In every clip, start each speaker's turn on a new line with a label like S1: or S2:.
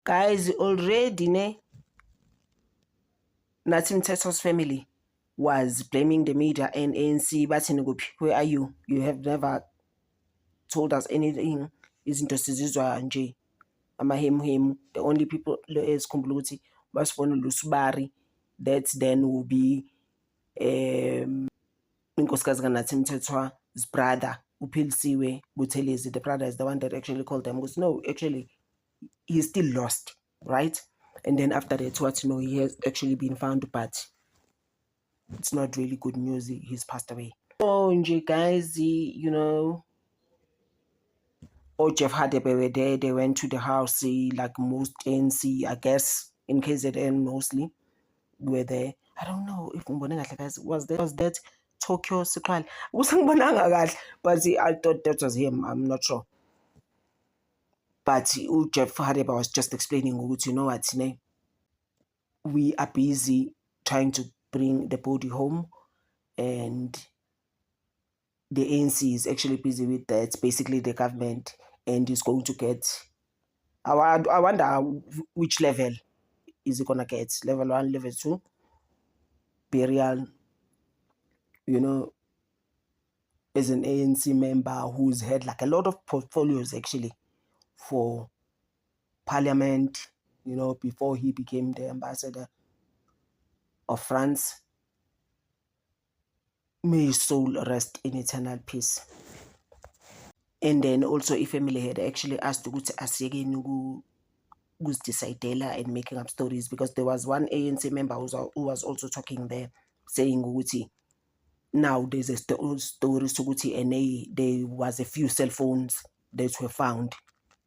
S1: Guys, already Nathi Mthethwa's family was blaming the media and ANC, but where are you? You have never told us anything. Izinto sizizwa nje amahemu. The only people esikhumbula ukuthi basifona uLusibari, that then will be inkosikazi kaNathi Mthethwa's brother uPhilisiwe Buthelezi. The brother is the one that actually called them, because no, actually he's still lost, right? And then after that, what, he has actually been found, but it's not really good news. He's passed away. So guys, Jeff Hadebe were there. They went to the house, like most ANC, I guess, in KZN mostly were there. I don't know if guys was that Tokyo Sequal. But I thought that was him. I'm not sure. But Jeff Hadebe was just explaining, what, we are busy trying to bring the body home, and the ANC is actually busy with that. Basically, the government, and is going to get. I wonder which level is it gonna get? Level 1, level 2, burial. As an ANC member who's had like a lot of portfolios actually for Parliament. Before he became the ambassador of France. May his soul rest in eternal peace. And then also, if family had actually asked ukuthi asiyekeni ukuzidecidela and making up stories, because there was one ANC member who was also talking there, saying ukuthi now there's a story sokuthi and there was a few cell phones that were found.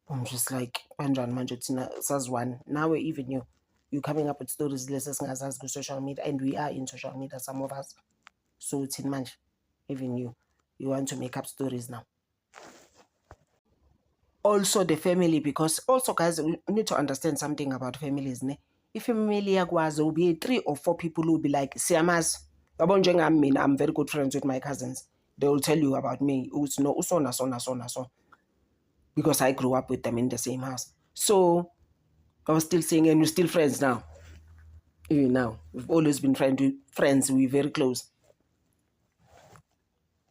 S1: I'm just like, kanjani manje thina saziwani now, even you coming up with stories less esingazazi ku social media, and we are in social media, some of us. So thina manje, even you want to make up stories now. Also the family, because also guys, we need to understand something about families. If family yakwazi, will be 3 or 4 people who will be like, siyamazi, yabo njengami mina, I'm very good friends with my cousins. They will tell you about me. No, so. Because I grew up with them in the same house. So I was still saying, and we're still friends now. Even now, we've always been friends. We're very close.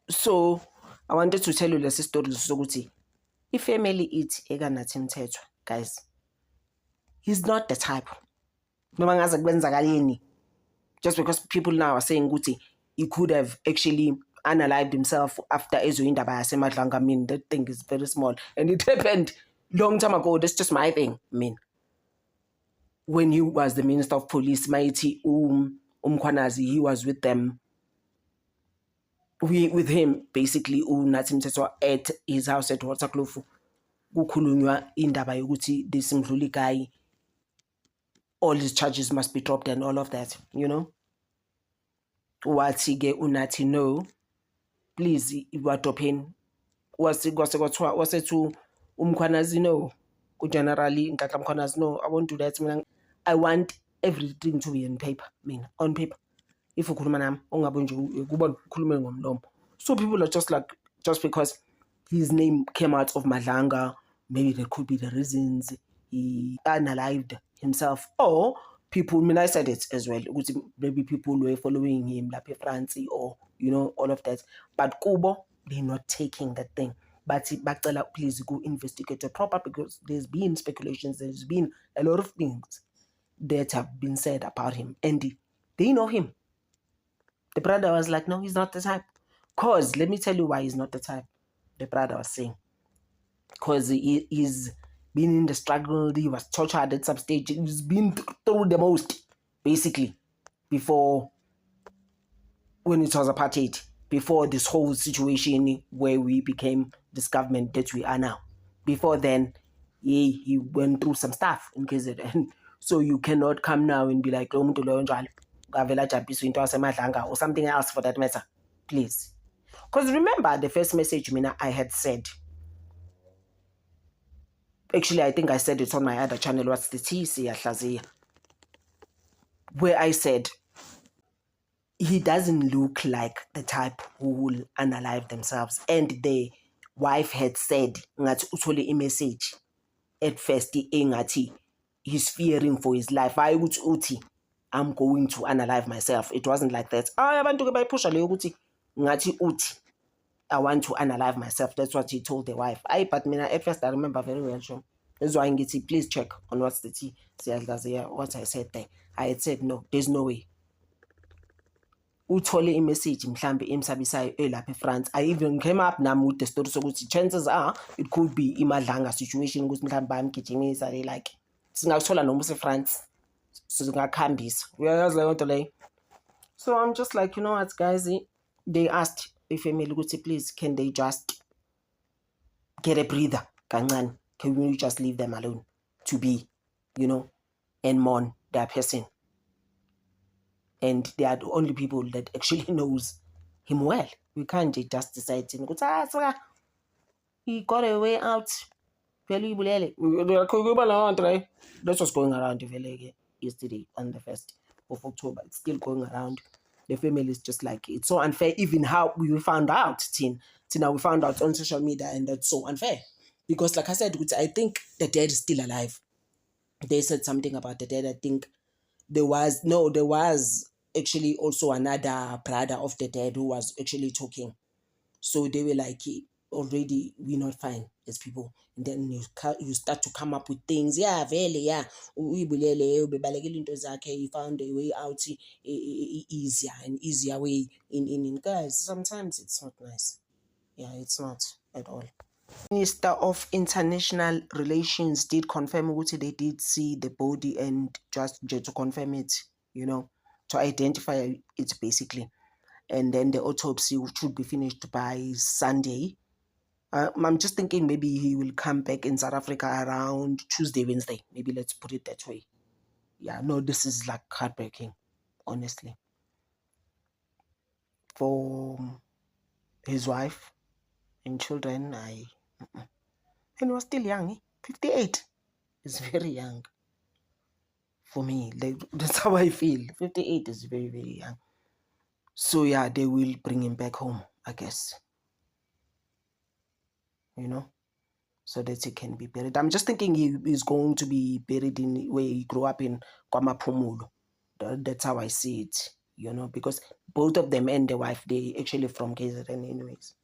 S1: So I wanted to tell you the story. So if family it ega Nathi Mthethwa, guys, he's not the type. Just because people now are saying Guti, he could have actually unalived himself after Ezoindaba Yasemadlanga. I mean, that thing is very small. And it happened long time ago. That's just my thing. I mean, when he was the Minister of Police, Mighty Mkhwanazi, he was with them. With him, basically, Nathi Mthethwa at his house at Waterkloof. Kukhulunywa indaba yokuthi this Mdluli guy, all his charges must be dropped and all of that, Wathi ke uNathi, no, please iwadropheni. Wasethu uMkhwanazi, no, generally Nkatla Mkhwanazi, no, I won't do that. I want everything to be on paper. If ukhuluma nami ungabe nje kuba ukhulume ngomlomo. So people are just like, just because his name came out of Madlanga, maybe there could be the reasons he unalived himself, or people, I said it as well, maybe people were following him like France, or all of that. But Kubo, they're not taking that thing. But please go investigate it proper, because there's been speculations, there's been a lot of things that have been said about him, and they know him. The brother was like, no, he's not the type. Cause let me tell you why he's not the type. The brother was saying, because he's been in the struggle, he was tortured at some stage, he's been through the most, basically, before, when it was apartheid, before this whole situation where we became this government that we are now. Before then, he went through some stuff in KZN. So you cannot come now and be like, or something else for that matter. Please. Because remember the first message I had said, actually I think I said it on my other channel, what's the TC Ahlazia, where I said he doesn't look like the type who will unalive themselves. And the wife had said ngathi uthole message at first ngathi he's fearing for his life. Hayi ukuthi uthi I'm going to unalive myself. It wasn't like that. Abantu ke bayiphusha leyo ukuthi ngathi uthi I want to unalive myself. That's what he told the wife. But mina at first I remember very well, sure. That's why I get please check on what's the tea. What I said there. I had said no, there's no way. Uthole imessage mhlambe emsabisayo elapha eFrance. I even came up nami with the story sokuthi chances are it could be imadlanga situation ukuthi mhlambe bayamgijimisa they like singakuthola noma useFrance singakhambisa. Uyayazi leyo nto leyo. So I'm just like, you know what guys, they asked the family ukuthi please can they just get a breather kancane, can we just leave them alone to be, you know, and mourn their person. And they are the only people that actually knows him well. We can't just decide to go, he got a way out. That's what's going around yesterday on the 1st of October. It's still going around. The family is just like, it's so unfair. Even how we found out, Tina, we found out on social media, and that's so unfair. Because like I said, I think the dad is still alive. They said something about the dad. I think there was actually also another brother of the dad who was actually talking. So they were like, already we're not fine as people. And then you start to come up with things. Yeah, very, yeah. He found a way out easier, an easier way in guys. Sometimes it's not nice. Yeah, it's not at all. Minister of International Relations did confirm that they did see the body, and just to confirm it, you know, to identify it basically. And then the autopsy should be finished by Sunday. I'm just thinking maybe he will come back in South Africa around Tuesday, Wednesday. Maybe let's put it that way. Yeah, no, this is like heartbreaking, honestly. For his wife and children, and he was still young. 58 is very young. For me, that's how I feel. 58 is very, very young. So yeah, they will bring him back home, I guess. You know, so that he can be buried. I'm just thinking he is going to be buried in where he grew up in, KwaMaphumulo. That's how I see it, you know, because both of them and the wife, they actually from KZN anyways.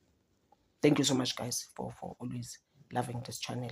S1: Thank you so much, guys, for always loving this channel.